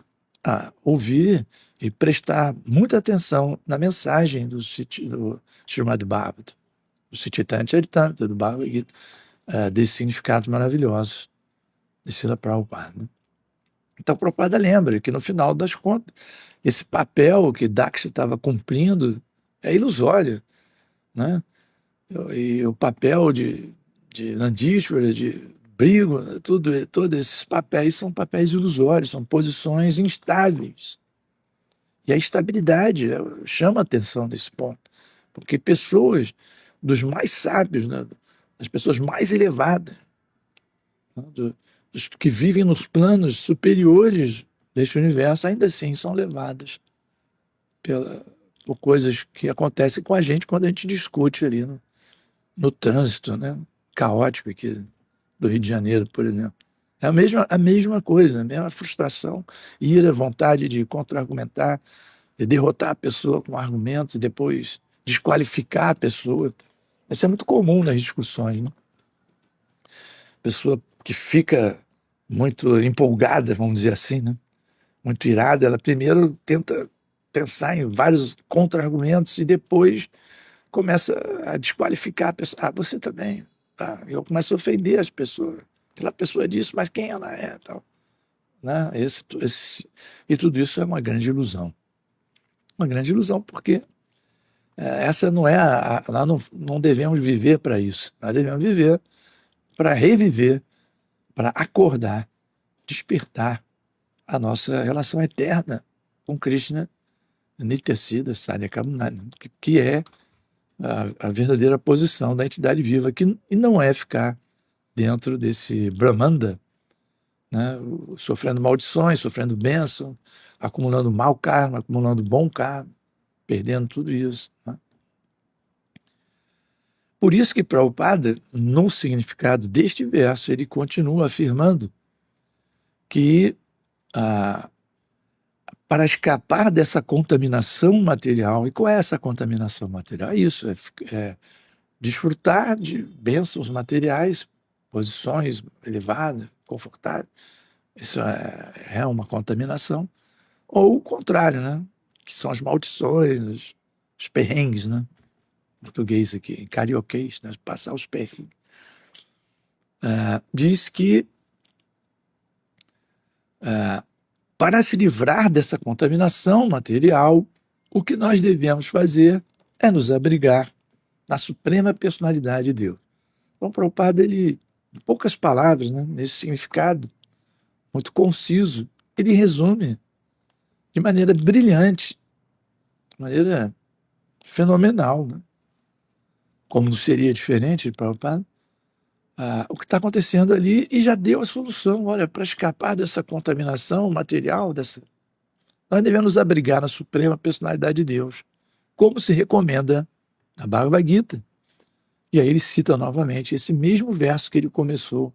S1: ouvir e prestar muita atenção na mensagem do Srimad Bhagavatam, do Chaitanya Charitamrita, do Bhagavad Gita, desses significados maravilhosos de Srila Prabhupada. Né? Então, Prabhupada lembra que, no final das contas, esse papel que Daksha estava cumprindo é ilusório, né? E o papel de Nandíshvara, de abrigo, né? Todos esses papéis são papéis ilusórios, são posições instáveis. E a estabilidade chama a atenção nesse ponto, porque pessoas dos mais sábios, né, das pessoas mais elevadas, né, dos que vivem nos planos superiores deste universo, ainda assim são levadas por coisas que acontecem com a gente quando a gente discute ali no trânsito, né, caótico aqui do Rio de Janeiro, por exemplo. É a mesma coisa, a mesma frustração, ira, vontade de contra-argumentar, de derrotar a pessoa com argumentos e depois desqualificar a pessoa. Isso é muito comum nas discussões, né? Pessoa que fica muito empolgada, vamos dizer assim, né? Muito irada, ela primeiro tenta pensar em vários contra-argumentos e depois começa a desqualificar a pessoa. Ah, você também. Ah, eu começo a ofender as pessoas. Aquela pessoa disse, mas quem ela é? Tal, né? E tudo isso é uma grande ilusão. Uma grande ilusão, porque essa não é nós não devemos viver para isso. Nós devemos viver para reviver, para acordar, despertar a nossa relação eterna com Krishna, Nityasiddha Sadhyakamana, que é a verdadeira posição da entidade viva, e não é ficar dentro desse Brahmanda, né, sofrendo maldições, sofrendo bênção, acumulando mau karma, acumulando bom karma, perdendo tudo isso, né? Por isso que Prabhupada, no significado deste verso, ele continua afirmando que para escapar dessa contaminação material, e qual é essa contaminação material? É isso, é desfrutar de bênçãos materiais, posições elevadas, confortáveis. Isso é uma contaminação. Ou o contrário, né? Que são as maldições, os perrengues, né? Português aqui, carioquês, né? Passar os perrengues. Diz que para se livrar dessa contaminação material, o que nós devemos fazer é nos abrigar na suprema personalidade de Deus. Então, Prabhupada, ele, em poucas palavras, né, nesse significado muito conciso, ele resume de maneira brilhante, de maneira fenomenal, né? Como não seria diferente de Prabhupada, o que está acontecendo ali, e já deu a solução. Olha, para escapar dessa contaminação material, nós devemos nos abrigar na suprema personalidade de Deus, como se recomenda na Bhagavad Gita. E aí ele cita novamente esse mesmo verso que ele começou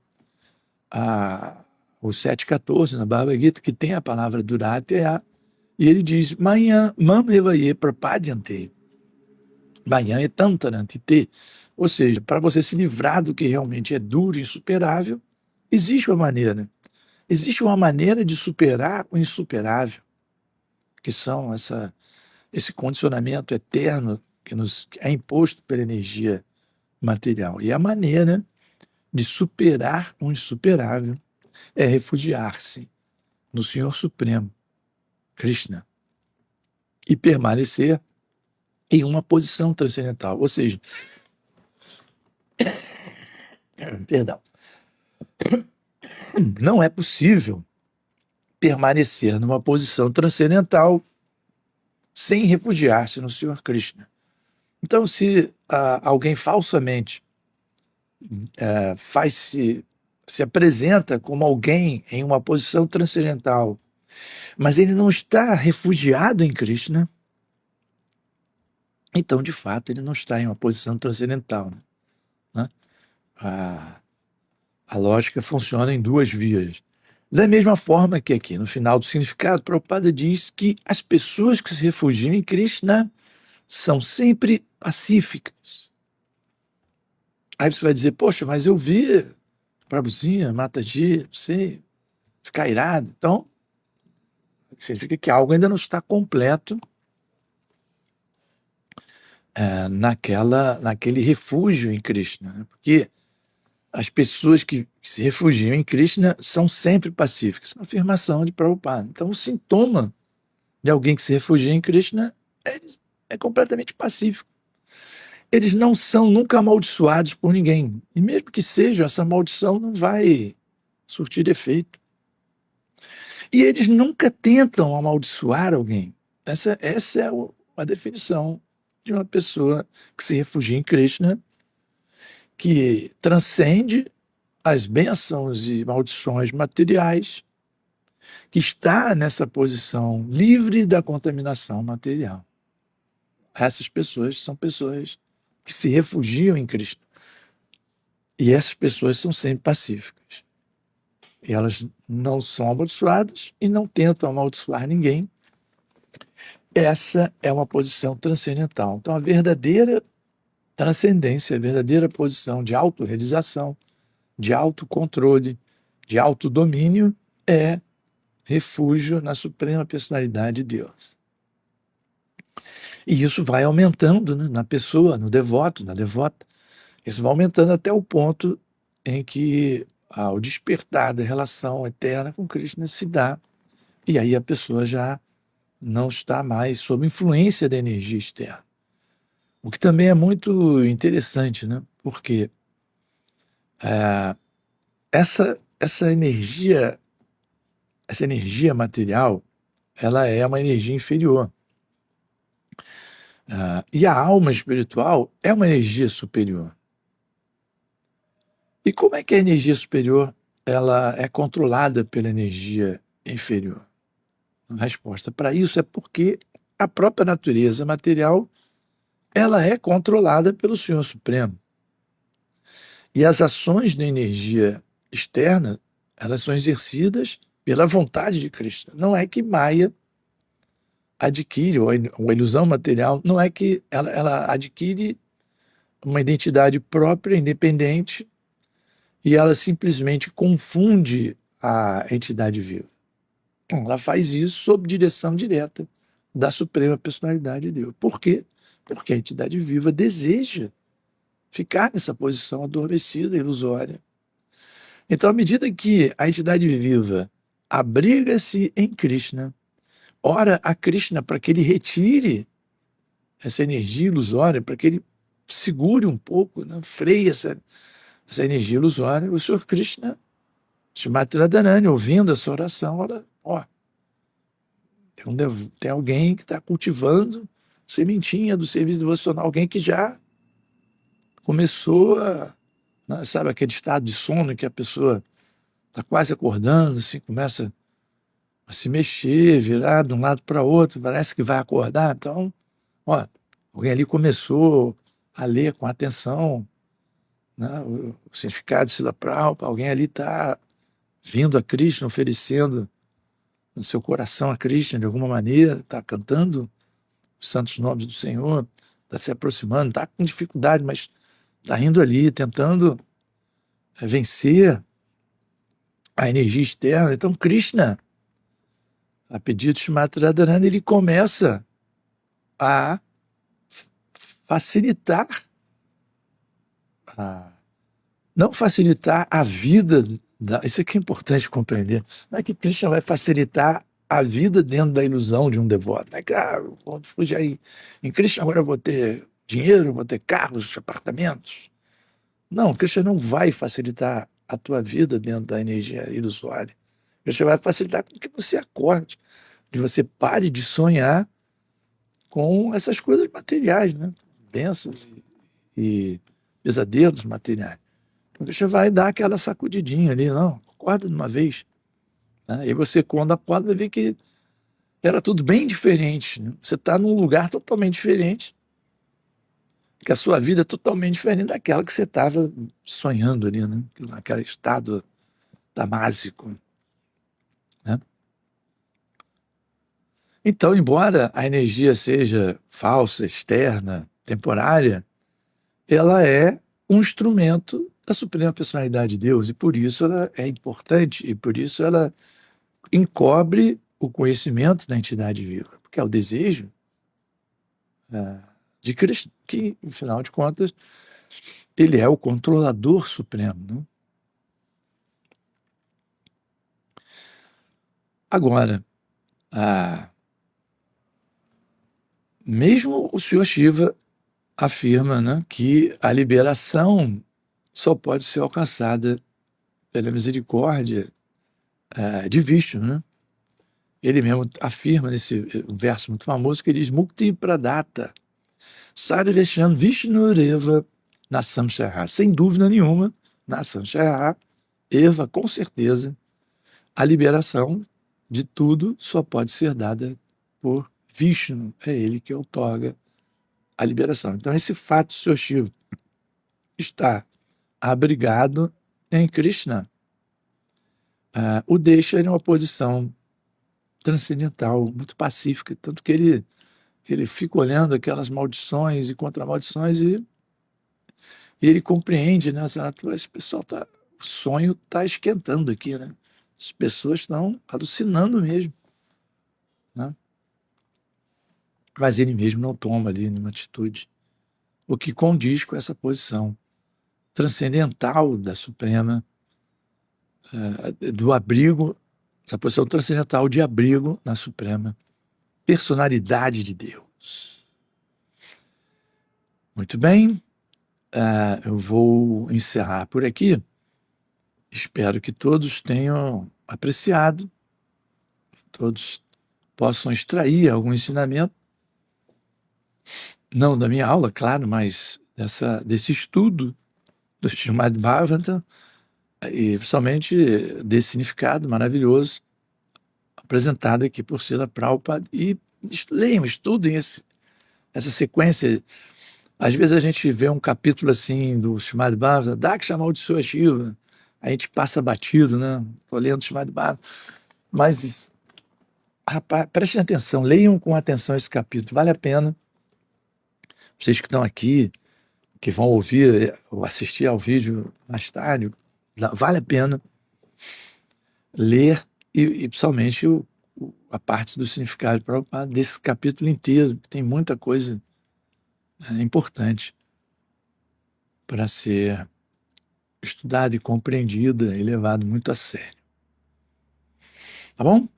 S1: o 7,14 na Bhagavad Gita, que tem a palavra Duratya, e ele diz, Manhã mam evaye prapadyante, manhã é tantarantite. Ou seja, para você se livrar do que realmente é duro e insuperável, existe uma maneira. Existe uma maneira de superar o insuperável, que são esse condicionamento eterno que nos é imposto pela energia material. E a maneira de superar o insuperável é refugiar-se no Senhor Supremo, Krishna, e permanecer em uma posição transcendental. Ou seja, perdão, não é possível permanecer numa posição transcendental sem refugiar-se no Senhor Krishna. Então, se alguém falsamente se apresenta como alguém em uma posição transcendental, mas ele não está refugiado em Krishna, então, de fato, ele não está em uma posição transcendental, né? A lógica funciona em duas vias. Da mesma forma que aqui, no final do significado, Prabhupada diz que as pessoas que se refugiam em Krishna são sempre pacíficas. Aí você vai dizer, poxa, mas eu vi Prabhuzinha, Mataji, não sei, ficar irado. Então, significa que algo ainda não está completo naquele refúgio em Krishna, né? Porque as pessoas que se refugiam em Krishna são sempre pacíficas. Isso é uma afirmação de Prabhupada. Então, o sintoma de alguém que se refugia em Krishna é completamente pacífico. eles não são nunca amaldiçoados por ninguém. E mesmo que sejam, essa maldição não vai surtir efeito. E eles nunca tentam amaldiçoar alguém. Essa é a definição de uma pessoa que se refugia em Krishna, que transcende as bênçãos e maldições materiais, que está nessa posição livre da contaminação material. Essas pessoas são pessoas que se refugiam em Cristo. E essas pessoas são sempre pacíficas. E elas não são amaldiçoadas e não tentam amaldiçoar ninguém. Essa é uma posição transcendental. Então, a verdadeira transcendência, a verdadeira posição de autorrealização, de autocontrole, de autodomínio é refúgio na suprema personalidade de Deus. E isso vai aumentando, né, na pessoa, no devoto, na devota. Isso vai aumentando até o ponto em que o despertar da relação eterna com Krishna se dá. E aí a pessoa já não está mais sob influência da energia externa. O que também é muito interessante, né? Porque essa energia material, ela é uma energia inferior. E a alma espiritual é uma energia superior. E como é que a energia superior ela é controlada pela energia inferior? A resposta para isso é porque a própria natureza material ela é controlada pelo Senhor Supremo. E as ações da energia externa, elas são exercidas pela vontade de Krishna. Não é que Maya adquire, ou a ilusão material, não é que ela adquire uma identidade própria, independente, e ela simplesmente confunde a entidade viva. Ela faz isso sob direção direta da Suprema Personalidade de Deus. Por quê? Porque a entidade viva deseja ficar nessa posição adormecida, ilusória. Então, à medida que a entidade viva abriga-se em Krishna, ora a Krishna para que ele retire essa energia ilusória, para que ele segure um pouco, né, freie essa energia ilusória, o Senhor Krishna, Srimati Radharani, ouvindo essa oração, olha, tem alguém que está cultivando sementinha do serviço devocional, alguém que já começou né, sabe aquele estado de sono que a pessoa está quase acordando, assim, começa a se mexer, virar de um lado para outro, parece que vai acordar. Então, alguém ali começou a ler com atenção, né, o significado de Srila Prabhupada, alguém ali está vindo a Krishna, oferecendo no seu coração a Krishna de alguma maneira, está cantando os santos nomes do Senhor, está se aproximando, está com dificuldade, mas está indo ali, tentando vencer a energia externa. Então, Krishna, a pedido de Srimati Radharani, ele começa a facilitar, não facilitar a vida, isso aqui é importante compreender, não é que Krishna vai facilitar a vida dentro da ilusão de um devoto, não é que, quando fugir aí, em Krishna agora eu vou ter dinheiro, vou ter carros, apartamentos. Não, Krishna não vai facilitar a tua vida dentro da energia ilusória. Krishna vai facilitar com que você acorde, que você pare de sonhar com essas coisas materiais, né? Bênçãos e pesadelos materiais. Então, Krishna vai dar aquela sacudidinha ali, não, acorda de uma vez. Né? E você, quando acorda, vai ver que era tudo bem diferente. Né? Você está num lugar totalmente diferente, que a sua vida é totalmente diferente daquela que você estava sonhando ali, né? Naquele estado tamásico. Né? Então, embora a energia seja falsa, externa, temporária, ela é um instrumento da Suprema Personalidade de Deus, e por isso ela é importante, e por isso ela encobre o conhecimento da entidade viva, porque é o desejo de Krishna, que, no final de contas, ele é o controlador supremo. Né? Agora, mesmo o Senhor Shiva afirma, né, que a liberação só pode ser alcançada pela misericórdia de Vishnu, né? Ele mesmo afirma nesse verso muito famoso que ele diz Mukti Pradata Sarvesham Vishnu Reva Nasam Shara. Sem dúvida nenhuma, Nasam Shara, Eva, com certeza, a liberação de tudo só pode ser dada por Vishnu. É ele que outorga a liberação. Então, esse fato, o Sr. Shiva está abrigado em Krishna, o deixa em uma posição transcendental, muito pacífica, tanto que ele fica olhando aquelas maldições e contra-maldições e ele compreende, né? Esse pessoal o sonho está esquentando aqui, né? As pessoas estão alucinando mesmo, né? Mas ele mesmo não toma ali nenhuma atitude, o que condiz com essa posição transcendental da Suprema, do abrigo, essa posição transcendental de abrigo na Suprema Personalidade de Deus. Muito bem, eu vou encerrar por aqui. Espero que todos tenham apreciado, todos possam extrair algum ensinamento, não da minha aula, claro, mas desse estudo do Srimad Bhagavatam, e principalmente desse significado maravilhoso apresentado aqui por Srila Prabhupada. E leiam, estudem essa sequência. Às vezes a gente vê um capítulo assim do Srimad Bhagavatam, Daksha amaldiçoa Shiva, a gente passa batido, né? Estou lendo o Srimad Bhagavatam, mas, rapaz, prestem atenção, leiam com atenção esse capítulo, vale a pena. Vocês que estão aqui, que vão ouvir ou assistir ao vídeo mais tarde, vale a pena ler e principalmente a parte do significado desse capítulo inteiro, que tem muita coisa importante para ser estudada e compreendida e levado muito a sério. Tá bom?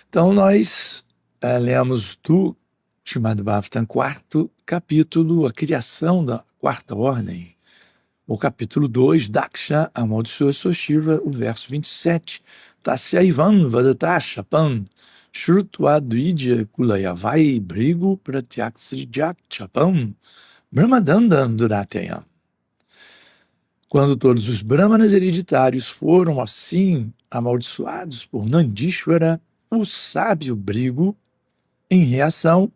S1: Então nós lemos do Srimad Bhagavatam, quarto capítulo, a criação da quarta ordem, o capítulo 2, Daksha amaldiçoa Shiva, o verso 27. Tasyaivam vadatashapam shrutva dvidya kulayavai brigu pratyaksrijak chapam brahmadandam duratayam. Quando todos os brahmanas hereditários foram assim amaldiçoados por Nandishvara, o sábio Brigu, em reação,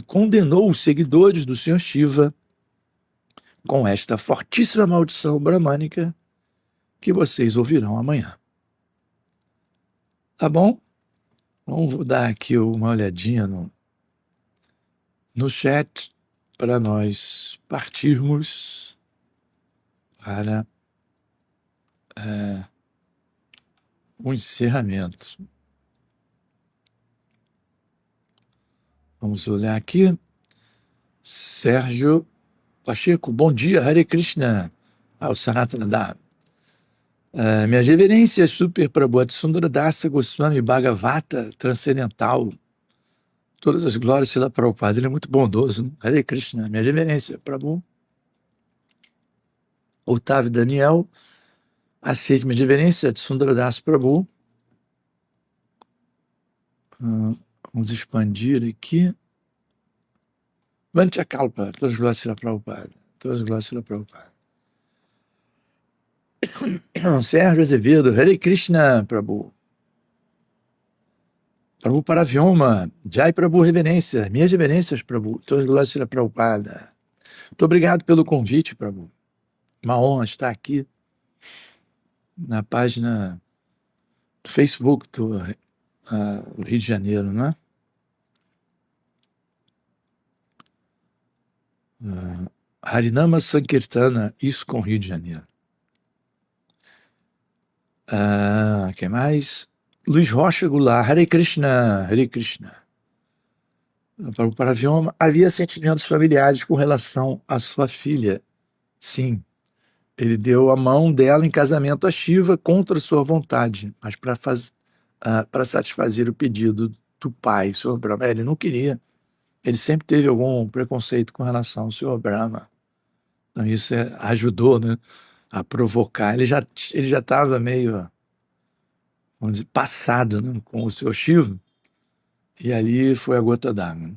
S1: condenou os seguidores do Sr. Shiva com esta fortíssima maldição bramânica que vocês ouvirão amanhã. Tá bom? Então, vou dar aqui uma olhadinha no chat para nós partirmos para o encerramento. Vamos olhar aqui. Sérgio Pacheco, bom dia, Hare Krishna, ao Sanatana Dharma. Minhas reverências, Super Prabhu Sundara Dasa Goswami Bhagavata Transcendental. Todas as glórias pela Prabhupada, ele é muito bondoso. Hare Krishna, minha reverência, Prabhu. Otávio Daniel, aceite minha reverência de Sundara Dasa Prabhu. Vamos expandir aqui. Vanchakalpa, todas as glórias pela Prabhupada. Todas as glórias pela Prabhupada. Sérgio Azevedo, Hare Krishna, Prabhu. Prabhu Paravyoma, Jai Prabhu Reverência, minhas reverências, Prabhu, todas as glórias pela Prabhupada. Muito obrigado pelo convite, Prabhu. Uma honra estar aqui na página do Facebook do Rio de Janeiro, né? Harinama Sankirtana, isso com Rio de Janeiro. Quem mais? Luiz Rocha Goulart, Hare Krishna, Hare Krishna. Para o Paravyoma, havia sentimentos familiares com relação à sua filha. Sim, ele deu a mão dela em casamento a Shiva contra sua vontade, mas para satisfazer o pedido do pai, Sr. Brahma. Ele não queria ele sempre teve algum preconceito com relação ao Senhor Brahma. Então isso ajudou, né, a provocar. Ele já estava meio, vamos dizer, passado, né, com o Senhor Shiva, e ali foi a gota d'água.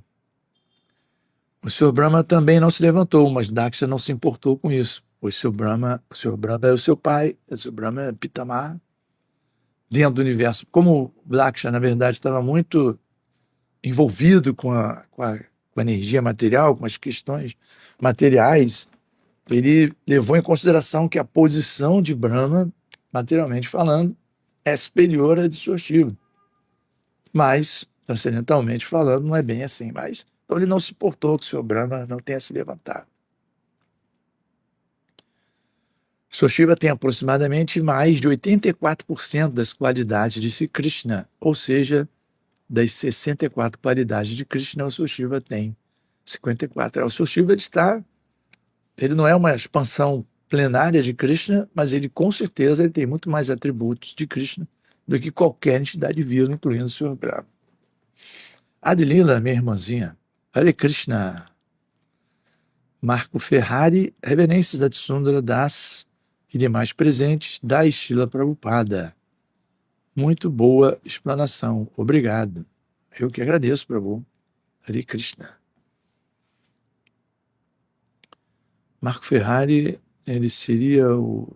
S1: O Senhor Brahma também não se levantou, mas Daksha não se importou com isso. O Senhor Brahma é o seu pai, o Senhor Brahma é Pitamar, dentro do universo. Como Daksha, na verdade, estava muito envolvido com a energia material, com as questões materiais, ele levou em consideração que a posição de Brahma, materialmente falando, é superior à de sua Shiva. Mas, transcendentalmente falando, não é bem assim. Mas, então ele não se importou que o Senhor Brahma não tenha se levantado. Sua Shiva tem aproximadamente mais de 84% das qualidades de Sri Krishna, ou seja, das 64 qualidades de Krishna, o Sua Shiva tem 54. O Sua Shiva ele não é uma expansão plenária de Krishna, mas ele com certeza ele tem muito mais atributos de Krishna do que qualquer entidade viva, incluindo o Senhor Brahma. Adilila, minha irmãzinha, Hare Krishna, Marco Ferrari, reverências da Tsundara Das e demais presentes da Srila Prabhupada. Muito boa explanação, obrigado. Eu que agradeço, Prabhu. Hare Krishna. Marco Ferrari, ele seria o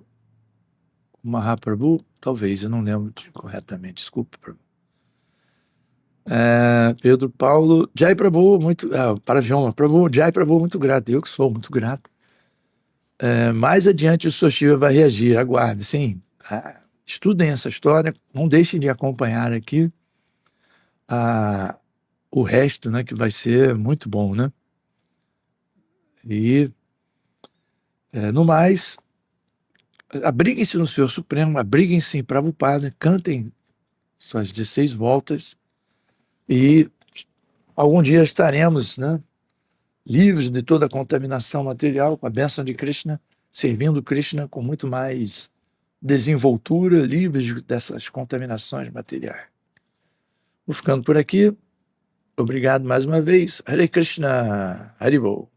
S1: Mahaprabhu? Talvez, eu não lembro corretamente, desculpe, Prabhu. Pedro Paulo, Jai Prabhu, Paravyoma, Prabhu, Jai Prabhu, muito grato, eu que sou muito grato. Mais adiante o Sr. Shiva vai reagir, aguarde, sim. Estudem essa história, não deixem de acompanhar aqui o resto, né, que vai ser muito bom, né? E, no mais, abriguem-se no Senhor Supremo, abriguem-se em Prabhupada, cantem suas 16 voltas e algum dia estaremos, né, livres de toda a contaminação material, com a bênção de Krishna, servindo Krishna com muito mais desenvoltura, livres dessas contaminações materiais. Vou ficando por aqui. Obrigado mais uma vez. Hare Krishna, Haribol.